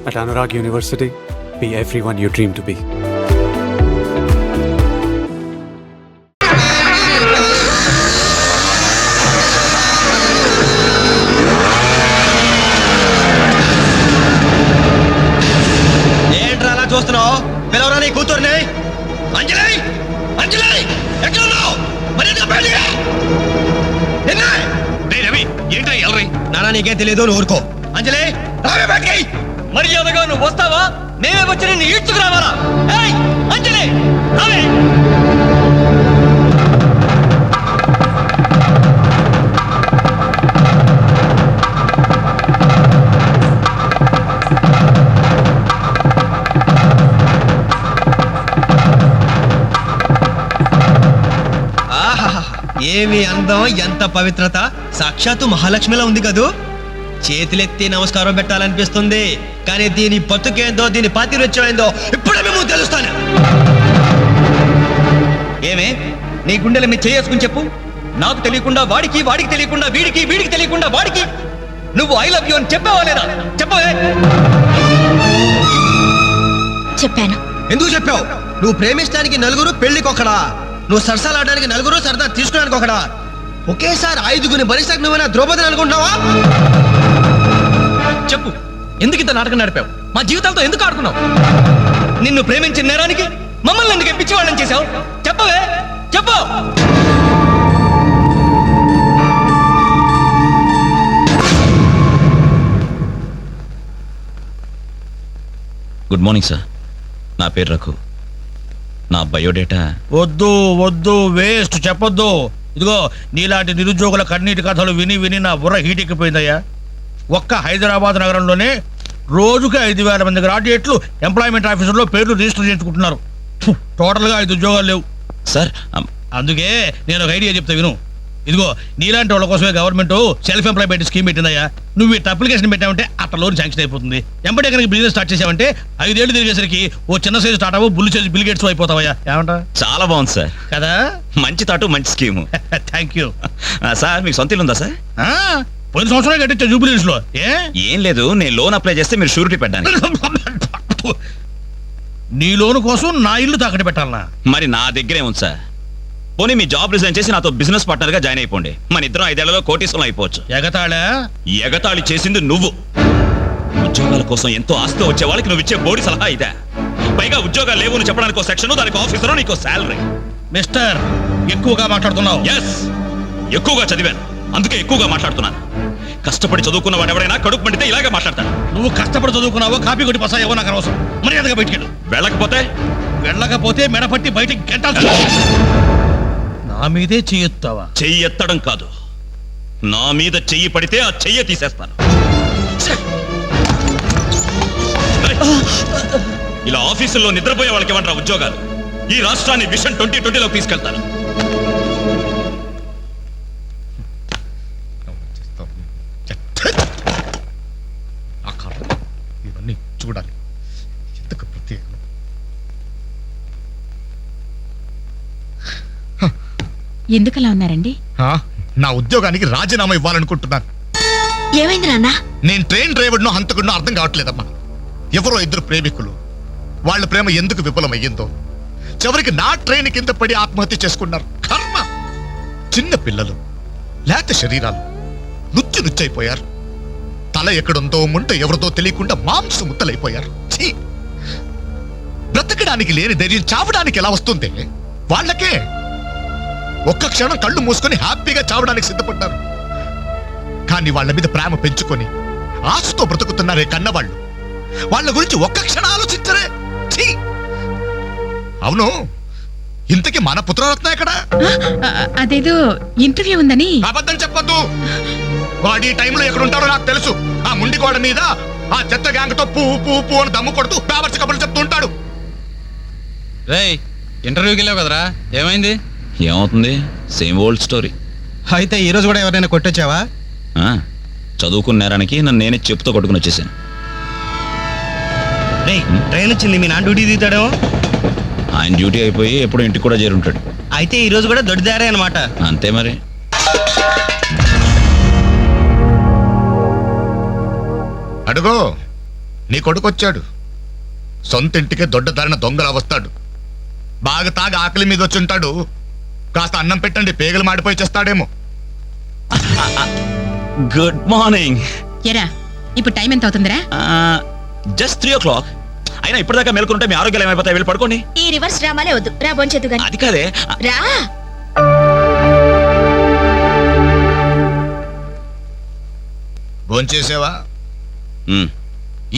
At Anurag University, be everyone you dream to be. ఏంట్రా అలా చూస్తున్నావు? పిలవరా నీ కూతుర్ని. అంజలి, అంజలి, ఎక్కడ ఉన్నావు? మర్యాదగా బయటికి రా. రవి, ఏంట్రా ఎల్రై? నానా నీకేం తెలియదు, నువ్వు ఊరుకో. అంజలి, రావే బయటికి. మర్యాదగా నువ్వు వస్తావా? మేమే వచ్చి నిన్ను ఈడ్చుకు రావాలా? ఏయ్ అంజలి, రావే. ఏమి అందం, ఎంత పవిత్రత! సాక్షాత్తు మహాలక్ష్మిలా ఉంది కదూ. చేతులెత్తి నమస్కారం పెట్టాలనిపిస్తుంది, కానీ దీని బతుకేందో, దీని పాతిరొచ్చేందో ఇప్పుడే మేము తెలుస్తాను. ఏమే నీ గుండెల మీద చేసుకుని చెప్పు. నాకు తెలియకుండా వాడికి, వాడికి తెలియకుండా వీడికి, వీడికి తెలియకుండా వాడికి నువ్వు ఐ లవ్ యూ అని చెప్పావా లేదా? చెప్పవే. చెప్పాను. ఎందుకు చెప్పావు? నువ్వు ప్రేమించడానికి నలుగురు, పెళ్లికొకడా. నువ్వు సరసాలాడడానికి నలుగురు, సరదా తీసుకోవడానికి ఒకడా. ఒకేసారి 5గురిని భరిస్తాక నువ్వేనా ద్రౌపదిని అనుకుంటున్నావా? చెప్పు, ఎందుకు ఇంత నాటకం నడిపావు? మా జీవితాలతో ఎందుకు ఆడుకున్నావు? నిన్ను ప్రేమించిన నేరానికి మమ్మల్ని ఎందుకు పిచ్చివాళ్ళని చేశావు? చెప్పవే, చెప్పు. గుడ్ మార్నింగ్ సార్, నా పేరు రఘు. నా బయోడేటా వద్దు వద్దు, వేస్ట్, చెప్పొద్దు. ఇదిగో నీలాంటి నిరుద్యోగుల కన్నీటి కథలు విని విని నా బుర్ర హీట్ ఎక్కిపోయిందయ్యా. ఒక్క హైదరాబాద్ నగరంలోనే రోజుకి 5,000 మంది గ్రాడ్యుయేట్లు ఎంప్లాయ్మెంట్ ఆఫీసుల్లో పేర్లు రిజిస్టర్ చేయించుకుంటున్నారు. టోటల్గా 5 ఉద్యోగాలు లేవు సార్. అందుకే నేను ఒక ఐడియా చెప్తా విను. ఇదిగో నీలాంటి వాళ్ళ కోసమే గవర్నమెంట్ సెల్ఫ్ ఎంప్లాయ్మెంట్ స్కీమ్ పెట్టిందయ్యా. నువ్వు ఇట్లా అప్లికేషన్ పెట్టావంటే అట్లా లోన్ శాంక్షన్ అయిపోతుంది. ఎంబడే కనుక బిజినెస్ స్టార్ట్ చేసావంటే 5 ఏళ్ళు తిరిగేసరికి ఓ చిన్న సైజు స్టార్ట్ అవ్వు, బుల్లి సైజు బిల్ గేట్స్ అయిపోతావయ్యా. ఏమంటా? చాలా బాగుంది సార్. కదా, మంచి తాటు, మంచి స్కీము. Thank you. సార్ మీకు సొంత ఇల్లు ఉందా సార్? పోయిన సంవత్సరం కట్టించా జూబిలీస్ లో. ఏం లేదు, నేను లోన్ అప్లై చేస్తే మీరు షూరిటీ పెట్టాను. నీ లోను కోసం నా ఇల్లు తాకట్టు పెట్టాలనా? మరి నా దగ్గరే ఉంది సార్. పోనీ మీ జాబ్ రిజైన్ చేసి నాతో బిజినెస్ పార్ట్నర్ గా జాయిన్ అయిపోండి. మన ఇద్దరం 5 ఏళ్లలో కోటీశ్వరం అయిపోవచ్చు. ఎగతాళా? ఎగతాళి చేసింది నువ్వు. ఉద్యోగాల కోసం ఎంతో ఆస్తి వచ్చే వాళ్ళకి నువ్వు ఇచ్చే బోడి సలహా ఇదే. పైగా ఉద్యోగాలు లేవు అని చెప్పడానికి ఒక సెక్షన్, దానికి ఆఫీసర్, నీకు శాలరీ. మిస్టర్, ఎక్కువగా మాట్లాడుతున్నావు. ఎస్, ఎక్కువగా చదివాను, అందుకే ఎక్కువగా మాట్లాడుతున్నాను. కష్టపడి చదువుకున్న వాడు ఎవరైనా కడుపు పండితే ఇలాగే మాట్లాడతాడు. నువ్వు కష్టపడి చదువుకున్నావో, కాపీ కొట్టి పసాయేవో నాకు అనవసరం. మర్యాదగా బయటికి వెళ్ళకపోతే మెడపట్టి బయటికి గెంటాల్సి. నా మీదే చెయ్యెత్తావా? చెయ్యి ఎత్తడం కాదు, నా మీద చెయ్యి పడితే ఆ చెయ్యి తీసేస్తాను. ఇలా ఆఫీసుల్లో నిద్రపోయే వాళ్ళకి ఏమంటారా ఉద్యోగాలు? ఈ రాష్ట్రాన్ని విషన్ 2020లోకి తీసుకెళ్తాను. ఇవన్నీ చూడాలి. ఎందుకు ప్రత్యేకం? ఎందుకలా ఉన్నారండి? నా ఉద్యోగానికి రాజీనామా ఇవ్వాలనుకుంటున్నాను. ఏమైంది నాన్న? నేను ట్రైన్ డ్రైవర్నో హంతకుడినో అర్థం కావట్లేదమ్మా. ఎవరో 2 ప్రేమికులు, వాళ్ళ ప్రేమ ఎందుకు విఫలమయ్యిందో చివరికి నా ట్రైన్ కింద పడి ఆత్మహత్య చేసుకున్నారు. కర్మ! చిన్న పిల్లలు, లేత శరీరాలు, నుచ్చైపోయారు. తల ఎక్కడుందో ముంట ఎవరితో తెలియకుండా మాంస ముద్దలైపోయారు. బ్రతకడానికి లేని ధైర్యం చావడానికి ఎలా వస్తుంది? వాళ్ళకే ఒక్క క్షణం కళ్ళు మూసుకొని హ్యాపీగా చావడానికి సిద్ధపడ్డారు. కానీ వాళ్ళ మీద ప్రేమ పెంచుకొని ఆశతో బ్రతుకుతున్నారే కన్నవాళ్ళు. వాళ్ళ గురించి ఒక్క క్షణం ఆలోచించరే. అవును, ఇంతకీ మన పుత్రరత్న ఎక్కడ? అదేదో ఇంటర్వ్యూ ఉందని. అబద్ధం చెప్పొద్దు. వాడు ఈ టైంలో ఎక్కడుంటాడో నాకు తెలుసు. ఆ ముండి గోడ మీద ఆ చెత్త గ్యాంగ్తో పువ్వు అని దమ్ము కొడుతూ పేపర్స్ కబుర్లు చెప్తూ ఉంటాడు. రేయ్, ఇంటర్వ్యూకి వెళ్ళావు కదరా, ఏమైంది? ఏమవుతుంది, సేమ్ ఓల్డ్ స్టోరీ. అయితే ఈ రోజు కూడా ఎవరైనా కొట్టొచ్చావా? చదువుకున్న నేరానికి నన్ను నేనే చెప్పుతో కొట్టుకుని వచ్చేసాను. ట్రైన్ వచ్చింది, మీ నాన్న డ్యూటీ దిగుతాడేమో. ఆయన డ్యూటీ అయిపోయి ఎప్పుడు ఇంటికి కూడా చేరుంటాడు. అయితే ఈ రోజు కూడా దొడ్డిదారే అనమాట. అంతే మరి. అడుగో, నీ కొడుకు వచ్చాడు. సొంత ఇంటికి దొడ్డదారిన దొంగలా వస్తాడు. బాగా తాగి ఆకలి మీద వచ్చి ఉంటాడు. కాస్త అన్నం పెట్టండి, పేగలు మాడిపోయి చేస్తాడేమో. Good morning. ఎరా ఇప్పుడు టైం ఎంత అవుతుందిరా? Just 3 o'clock. అయినా ఇప్పటిదాకా మేల్కొంటే మీ ఆరోగ్యాలు ఏమైపోతాయి? వెళ్ళి పడుకోండి. ఈ రివర్స్ డ్రామాలే వద్దు, రా బొంచెద్దు గాని. అది కాదే. రా. భోంచేసేవా? మ్,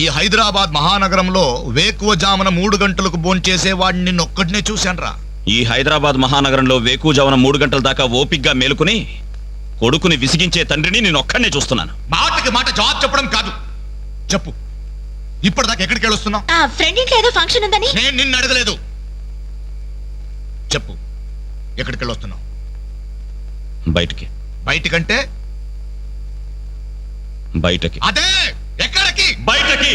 ఈ హైదరాబాద్ మహానగరంలో వేకువ జామున 3 గంటలకు భోంచేసేవాడిని నిన్నొక్కడినే చూశానురా. ఈ హైదరాబాద్ మహానగరంలో వేకువజామున 3 గంటల దాకా ఓపిగ్గా మేలుకుని కొడుకుని విసిగించే తండ్రిని నేను ఒక్కడనే చూస్తున్నాను. మాటకి మాట జవాబు చెప్పడం కాదు. చెప్పు, ఇప్పటిదాకా ఎక్కడికి వెళ్ళొస్తున్నావు? ఆ ఫ్రెండ్ ఇంట్లో ఏదో ఫంక్షన్ ఉందని. నేను నిన్ను అడగలేదు. చెప్పు, ఎక్కడికి వెళ్ళొస్తున్నావు? బయటికి. బయటికంటే బయటకి. అదే ఎక్కడికి? బయటకి.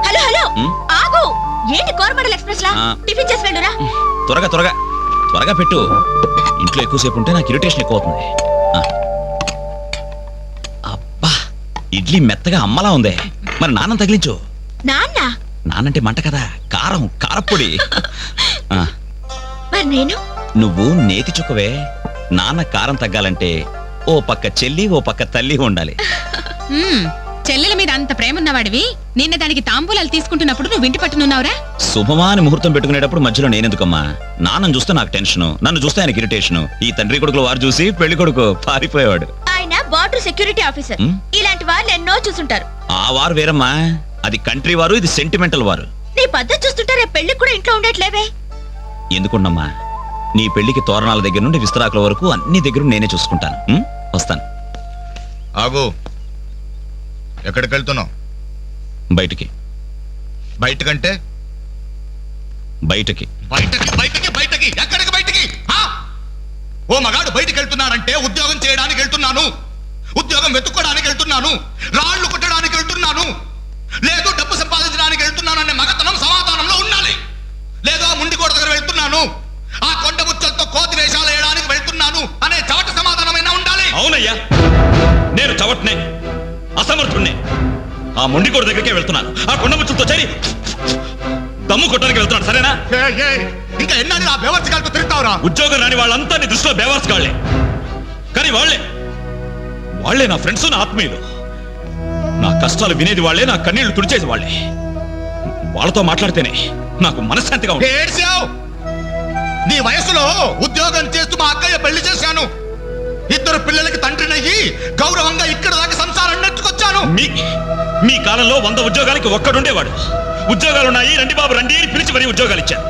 హలో హలో, ఉమ్? ఆగు. ఏంటి కోరమండల్ ఎక్స్ప్రెస్ లా? ఆ. టిఫిన్ చేసి వెళ్ళురా. త్వరగా త్వరగా త్వరగా పెట్టు. ఇంట్లో ఎక్కువసేపు ఉంటే నాకు ఇరిటేషన్ ఎక్కువ అవుతుంది. ఆ. అబ్బా, ఇడ్లీ మెత్తగా అమ్మలా ఉందే. మరి నాన్న తగిలించు. నాన్న నానంటే మంట కదా, కారం, కారప్పొడి. ఆ, మరి నేను నువ్వు నేతి చుక్కవే. నాన్న కారం తగ్గాలంటే ఓ పక్క చెల్లి ఓ పక్క తల్లి ఉండాలి. చెల్లెల మీద అంత ప్రేమ ఉన్నవాడివి, నిన్న దానికి తాంబూలాలు తీసుకుంటున్నప్పుడు నువ్వు ఇంటి పట్టునున్నావురా? శుభమా అని ముహూర్తం పెట్టుకునేటప్పుడు మధ్యలో నేనెందుకమ్మా? నాన్నను చూస్తే నాకు టెన్షన్, నన్ను చూస్తే ఆయనకి ఇరిటేషన్. ఈ తండ్రి కొడుకులు వారు చూసి పెళ్లి కొడుకు పారిపోయేవాడు. ఆయన బార్డర్ సెక్యూరిటీ ఆఫీసర్. ఉమ్? ఇలాంటి వాళ్ళు ఎన్నో చూసుంటారు. ఆ వారు వేరమ్మా, అది కంట్రీ వారు, ఇది సెంటిమెంటల్ వారు. నీ పద్ధతి చూస్తుంటే రేపు పెళ్లికి కూడా ఇంట్లో ఉండట్లేవే. ఎందుకున్నమ్మా, నీ పెళ్లికి తోరణాల దగ్గర నుండి విస్తరాకుల వరకు అన్ని దగ్గర నేనే చూసుకుంటాను. వస్తాను. ఆగు, ఎక్కడికి వెళ్తున్నావు? బయటికి. బయటకంటే బయటకి. బయటకి బయటకి బయటకి ఎక్కడికి బయటకి? ఆ? ఓ మగాడు బయటికి వెళ్తున్నానంటే ఉద్యోగం చేయడానికి వెళ్తున్నాను, ఉద్యోగం వెతుక్కోవడానికి వెళ్తున్నాను, రాళ్లు కొట్టడానికి వెళ్తున్నాను, లేదు డబ్బు సంపాదించడానికి వెళ్తున్నాను అనే మగతనం సమాధానంలో ఉండాలి. లేదో ముండి కోట దగ్గర వెళ్తున్నాను, ఆ కొండ ముచ్చలతో కోతి వేషాలు వేయడానికి వెళ్తున్నాను అనే చవట సమాధానమైనా ఉండాలి. అవునయ్యా, నేను చవట్నే, అసమర్థుణ్ణే. ఆ మొండికోడు దగ్గరికే వెళ్తున్నాను, ఆ కొండ ముచ్చులతో చేరి దమ్ము కొట్టడానికి వెళ్తున్నాను. సరేనా? ఇంకా ఎన్నాళ్ళు ఆ బేవర్చకాలతో తిరుగుతావురా? ఉద్యోగం రాని వాళ్ళంతా నీ దృష్టిలో బేవర్స్ కాళ్లే, కానీ వాళ్ళే నా ఫ్రెండ్స్, నా ఆత్మీయులు. నా కష్టాలు వినేది వాళ్ళే, నా కన్నీళ్లు తుడిచేది వాళ్ళే. వాళ్ళతో మాట్లాడితేనే నాకు మనశ్శాంతిగా ఉంటుంది. ఏడ్చావు. నీ వయసులో ఉద్యోగం చేస్తూ మా అక్కయ్య పెళ్లి చేశాను. 2 పిల్లలకి తండ్రినయ్యి గౌరవంగా ఇక్కడ దాకా సంసారం నెట్టుకొచ్చాను. మీ కాలంలో 100 ఉద్యోగాలకి ఒక్కడుండేవాడు. ఉద్యోగాలున్నాయి, రండి బాబు రండి అని పిలిచి మరీ ఉద్యోగాలు ఇచ్చారు.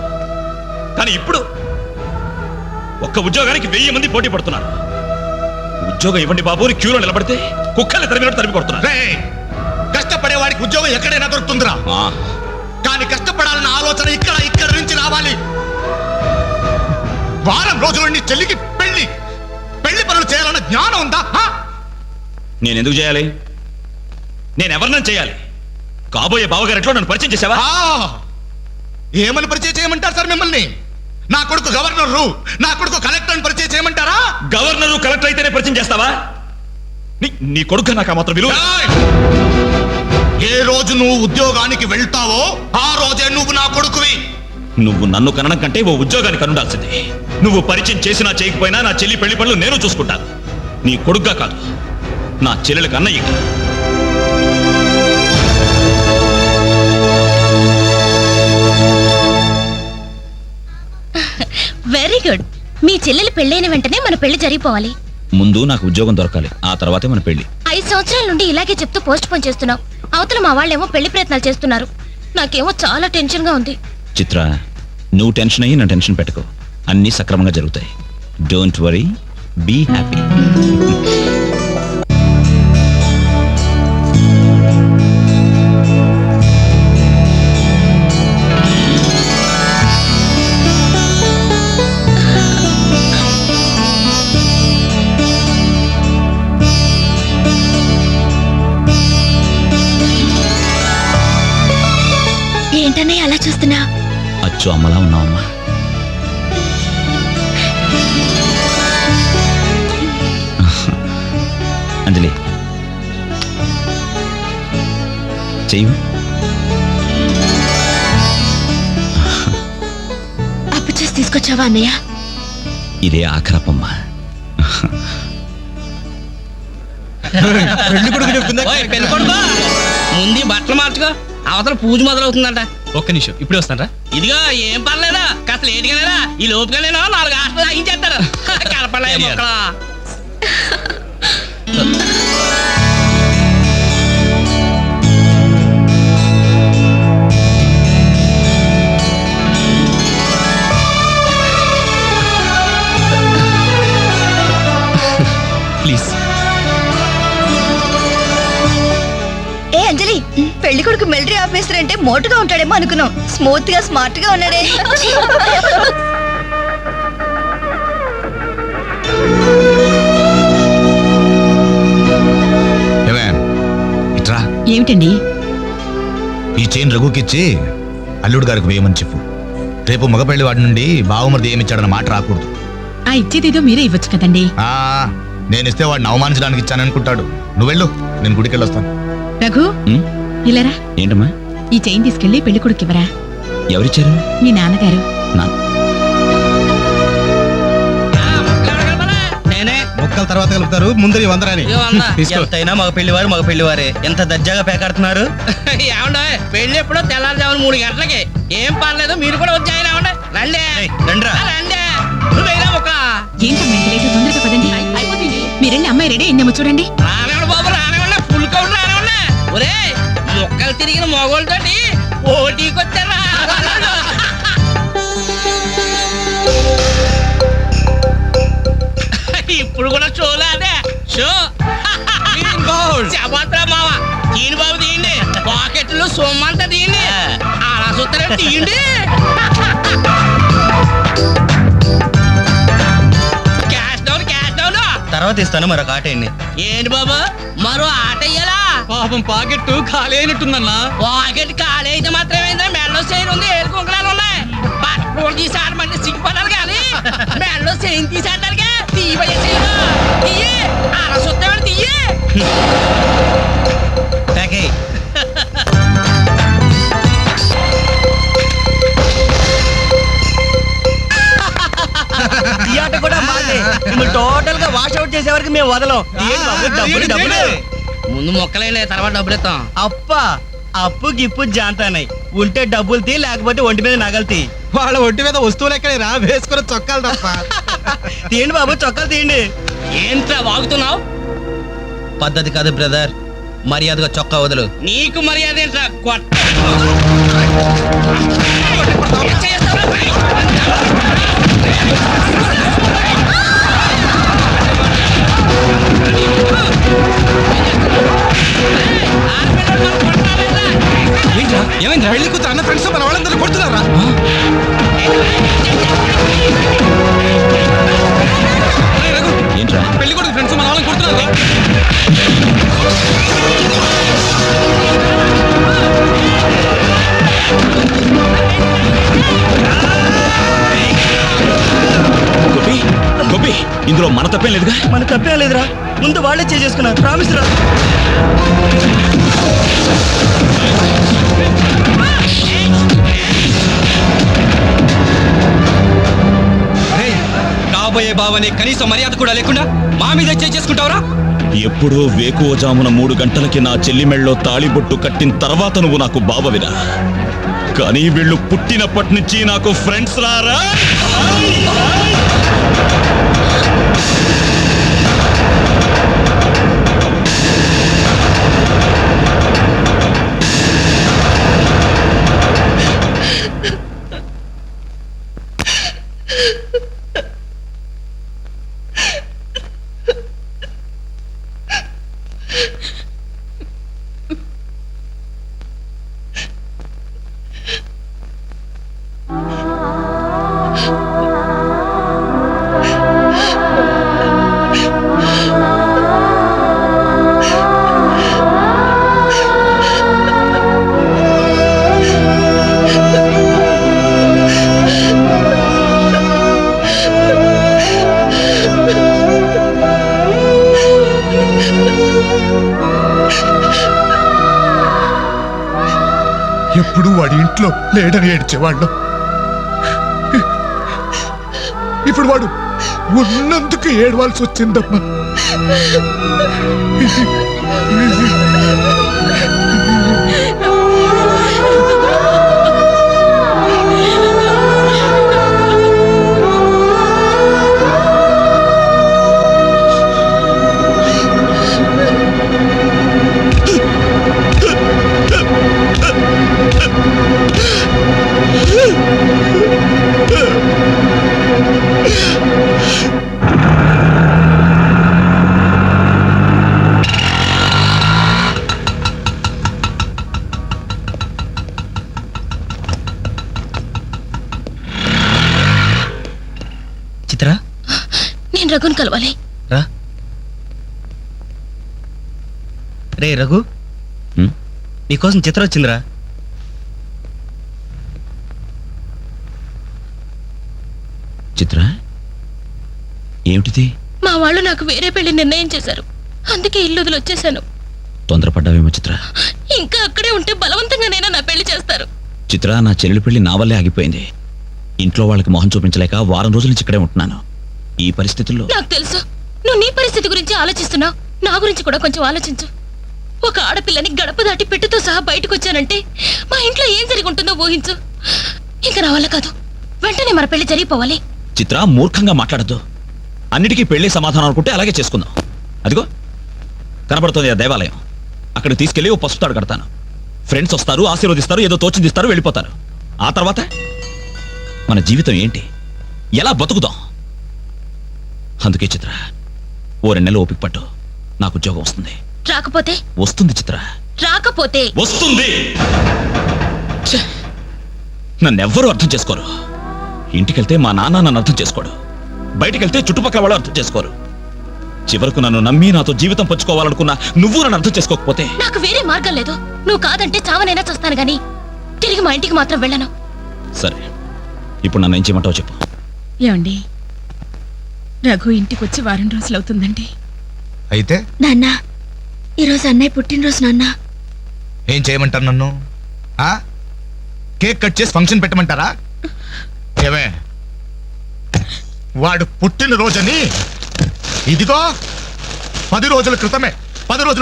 కానీ ఇప్పుడు ఒక్క ఉద్యోగానికి 1000 మంది పోటీ పడుతున్నారు. ఉద్యోగం ఇవ్వండి బాబు అని క్యూలో నిలబడితే కుక్కల్ని తరిమినట్టు తరిమి కొడుతున్నారు. కష్టపడే వాడికి ఉద్యోగం ఎక్కడైనా దొరుకుతుందిరా. కానీ కష్టపడాలన్న ఆలోచన ఇక్కడ నుంచి రావాలి. వారం రోజుల నీ చెల్లికి పెళ్లి పనులు చేయాలన్న జ్ఞానం ఉందా? నేను ఎందుకు చేయాలి? నేను ఎవరినైనా చేయాలి. కాబోయే బావగారెట్లో నన్ను పరిచయం చేసావా? ఏమని పరిచయం చేయమంటారు సార్ మిమ్మల్ని? నా కొడుకు గవర్నరు, నా కొడుకు కలెక్టర్ పరిచయం చేయమంటారా? గవర్నరు కలెక్టర్ అయితేనే పరిచయం చేస్తావా? నీ కొడుకు నాకు ఆ మాత్రం విలువ. ఏ రోజు నువ్వు ఉద్యోగానికి వెళ్తావో ఆ రోజే నువ్వు నా కొడుకువి. నువ్వు నన్ను కనడం కంటే ఓ ఉద్యోగానికి కనుండాల్సింది. నువ్వు పరిచయం చేసినా చేయకపోయినా నా చెల్లి పెళ్లి పనులు నేను చూసుకుంటాను. నీ కొడుగ్గా కాదు, నా చెల్లెలకు అన్నయ్యగా. Very good. మీ చెల్లెలు పెళ్ళైన వెంటనే మన పెళ్లి జరిగిపోవాలి. ముందు నాకు ఉద్యోగం దొరకాలి, ఆ తర్వాతే మన పెళ్లి. 5 సంవత్సరాల నుండి ఇలాగే చెప్తూ పోస్ట్ పోన్ చేస్తున్నావు. అవతల మా వాళ్ళేమో పెళ్లి ప్రయత్నాలు చేస్తున్నారు. నాకేమో చాలా టెన్షన్ గా ఉంది. చిత్ర, నువ్వు టెన్షన్ అయ్యి నా టెన్షన్ పెట్టుకో. అన్నీ సక్రమంగా జరుగుతాయి. Don't worry, be happy. ఏంటనే అలా చూస్తున్నా? అచ్చు అచ్చు అమ్మలా ఉన్నావమ్మా. అంజలి చెయ్యి. అప్పు చేసి తీసుకొచ్చావా అన్నయ్య? ఇదే ఆఖరపమ్మా. ముందు బట్టలు మార్చుకో, అవతల పూజ మొదలవుతుందంట. ఒక్క నిమిషం ఇప్పుడే వస్తానరా. ఇదిగో ఏం పర్లేదా, కాస్త లేటుగానేరా. ఈ లోపుగానేనా 4 హాస్టల్ తాగించేస్తారు. కనపడలే మొక్కలా. ప్లీజ్. ఏ అంజలి, పెళ్లి కొడుకు మిలిటరీ ఆఫీసర్ అంటే మోటుగా ఉంటాడేమో అనుకున్నాం. స్మూత్ గా స్మార్ట్ గా ఉన్నాడే. ఇట్రా, ఏమిటండి? ఈ చైన్ రఘుకిచ్చి అల్లుడు గారికి వేయమని చెప్పు. రేపు మగపెళ్లి వాడి నుండి బావమరిది ఏమిచ్చాడన్న మాట రాకూడదు. ఆ ఇచ్చేదేదో మీరే ఇవ్వచ్చు కదండి. నేను ఇస్తే వాడిని అవమానించడానికి ఇచ్చాననుకుంటాడు. నువ్వు వెళ్ళు, నేను గుడికి వెళ్ళొస్తాను. రఘు, ఇలారా. ఏంటమ్మా? ఈ చైన్ తీసుకెళ్లి పెళ్లి కొడుకు ఇవ్వరా. ఎవరిచ్చారు? మీ నాన్నగారు. నేనే మొక్కల తర్వాత కలుపుతారు, ముందు నీ వందరాని ఇదిగో 100. ఎంతైనా మగ పెళ్లి వారే ఎంత దర్జాగా పేకాడుతున్నారు. ఏమండ పెళ్లి ఎప్పుడో తెల్లారుజామున 3 గంటలకి. ఏం పర్లేదు, మీరు కూడా వచ్చాయన. రండి రండిరా. రండి. నువ్వేనా మొక్క ఏంటమ్మా ఇంత లేటు? తొందరగా పదండి. మీరెళ్ళి అమ్మాయి రెడీ అయిందేమో చూడండి. రానివ్వండి బాబు, రానివ్వండి. ఫుల్ కౌంట్ రానివ్వండి. ఒరే, మొక్కలు తిరిగిన మొగోళ్ళతోటి పోటీకి వచ్చారా? ఇప్పుడు కూడా షోలానే షో. చెప్పత్రా మావా, తీయండి బాబు, తీయండి. పాకెట్లు సొమ్మంతా తీయండి. అలా చూస్తారే, తీయండి. Cash down, cash down. తర్వాత ఇస్తాను, మరొక ఆట అండి. ఏంటి బాబు, మరో ఆట అయ్యాలా? పాపం పాకెట్ ఖాళీ అయినట్టుందన్నా. పాకెట్ ఖాళీ అయితే మాత్రమేంద్రా, మెడలో చైన్ ఉంది, ఏడు కుంకలాలు ఉన్నాయి. బట్టలు తీసి ఆడమంటే సిగ్గుపడాలి కానీ మెడలో చైన్ తీసి ఆడడానికి తీయబోయే చైన్ తీయి. అలా చూస్తామని తీయి. ప్యాకేయ్. ఈ ఆట కూడా మాదే. మిమ్మల్ని టోటల్ గా వాష్ అవుట్ చేసే వరకు మేము వదలం. డబ్బులు ముందు మొక్కలైనా తర్వాత డబ్బులు ఇస్తాం. అప్పు గిప్పు జాంతానాయి. ఉంటే డబ్బులు తీ, లేకపోతే ఒంటి మీద నగలు తీ. వాళ్ళ ఒంటి మీద వస్తువులు ఎక్కడే రా, వేసుకుని చొక్కాలు తప్ప. తీయండి బాబు, చొక్కాలు తీయండి. ఏంట్రా వాగుతున్నావు? పద్ధతి కాదు బ్రదర్, మర్యాదగా చొక్కా వదులు. నీకు మర్యాద ఏంట్రా? ఏమైంది? పెళ్లి కూతురు అన్న ఫ్రెండ్స్ మన వాళ్ళందరూ కొడుతున్నారా? ఏంట్రా? పెళ్లి కొడుకు ఫ్రెండ్స్ మన వాళ్ళని కొడుతున్నారా? గోపి, ఇందులో మన తప్పేం లేదుగా? మన తప్పేం లేదురా, ముందు వాళ్ళే చేసుకున్నారు. ప్రామిస్ రా. కాబోయే బావని కనీసం మర్యాద కూడా లేకుండా మా మీద చేసుకుంటావరా? ఎప్పుడో వేకువజామున 3 గంటలకి నా చెల్లి మెళ్ళలో తాళిబొట్టు కట్టిన తర్వాత నువ్వు నాకు బావవిరా. కానీ వీళ్ళు పుట్టినప్పటి నుంచి నాకు ఫ్రెండ్స్ రారా. ఎప్పుడు వాడి ఇంట్లో లేడని ఏడ్చేవాళ్ళం. ఇప్పుడు వాడు ఉన్నందుకు ఏడవాల్సి వచ్చిందమ్మా. చిత్ర నేను రఘుని కలవాలి. రా. రే రఘు, నీకోసం చిత్ర వచ్చిందిరా. చిత్ర, ఏమిటిది? మా వాళ్ళు నాకు వేరే పెళ్లి నిర్ణయం చేశారు. అందుకే ఇల్లు వదిలి వచ్చేసాను. తొందరపడ్డావేమో చిత్ర. ఇంకా అక్కడే ఉంటే బలవంతంగానైనా నా పెళ్లి చేస్తారు. చిత్ర, నా చెల్లెలి పెళ్లి నా వల్లే ఆగిపోయింది. ఇంట్లో వాళ్ళకి మొహం చూపించలేక వారం రోజుల నుంచి ఇక్కడే ఉంటున్నాను. ఈ పరిస్థితుల్లో నాకు తెలుసు నువ్వు నీ పరిస్థితి గురించి ఆలోచిస్తున్నావు. నా గురించి కూడా కొంచెం ఆలోచించు. ఒక ఆడపిల్లని గడప దాటి పెట్టుతో సహా బయటకు వచ్చానంటే మా ఇంట్లో ఏం జరిగి ఉంటుందో ఊహించు. ఇంకా నా వల్ల కాదు. వెంటనే మన పెళ్లి జరిగిపోవాలి. చిత్ర, మూర్ఖంగా మాట్లాడద్దు. అన్నిటికీ పెళ్లి సమాధానం అనుకుంటే అలాగే చేసుకుందాం. అదిగో కనబడుతుంది ఆ దేవాలయం. అక్కడికి తీసుకెళ్లి ఓ పసుపు తాడు కడతాను. ఫ్రెండ్స్ వస్తారు, ఆశీర్వదిస్తారు, ఏదో తోచిందిస్తారు, వెళ్ళిపోతారు. ఆ తర్వాత మన జీవితం ఏంటి, ఎలా బతుకుదాం? అందుకే చిత్ర, ఓ 2 నెలలు ఓపిక పట్టు. నాకు ఉద్యోగం వస్తుంది. రాకపోతే? వస్తుంది చిత్ర. రాకపోతే? వస్తుంది. నన్నెవ్వరూ అర్థం చేసుకోరు. ఇంటికెళ్తే మా నాన్న నన్ను అర్థం చేసుకోడు. బయటికెళ్తే చుట్టుపక్కల వాళ్ళు అర్థం చేసుకోరు. చివరకు నన్ను నమ్మి నాతో జీవితం పంచుకోవాలనుకున్నా నువ్వు నన్ను అర్థం చేసుకోకపోతే? నాకు వేరే మార్గం లేదు. నువ్వు కాదంటే చావనైనా చస్తాను గాని తిరిగి మా ఇంటికి మాత్రం వెళ్ళను. సరే, ఇప్పుడు నన్ను ఏం చేయమంటావు చెప్పు. ఏమండి, రఘు ఇంటికి వచ్చి వారం రోజులు అవుతుందండి. అయితే నాన్న, ఈరోజు అన్నయ్య పుట్టినరోజు నాన్న. ఏం చేయమంటారు నన్ను? ఆ కేక్ కట్ చేసి ఫంక్షన్ పెట్టమంటారా? ఏమే, వాడు పుట్టినరోజని ఇదిగో 10 రోజుల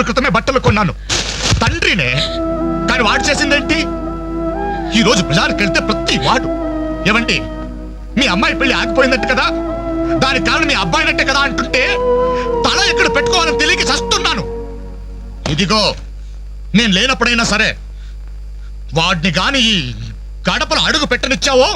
క్రితమే బట్టలు కొన్నాను. తండ్రినే, కానీ వాడు చేసిందేంటి? ఈ రోజు బజార్కి వెళ్తే ప్రతి వాడు ఏమండి మీ అమ్మాయి పెళ్లి ఆగిపోయిందంటే కదా, దానికి కారణం మీ అబ్బాయినట్టే కదా అంటుంటే తల ఎక్కడ పెట్టుకోవాలని తెలియక చస్తున్నాను. ఇదిగో నేను లేనప్పుడైనా సరే వాడిని గాని ఈ గడపలో అడుగు పెట్టనిచ్చావో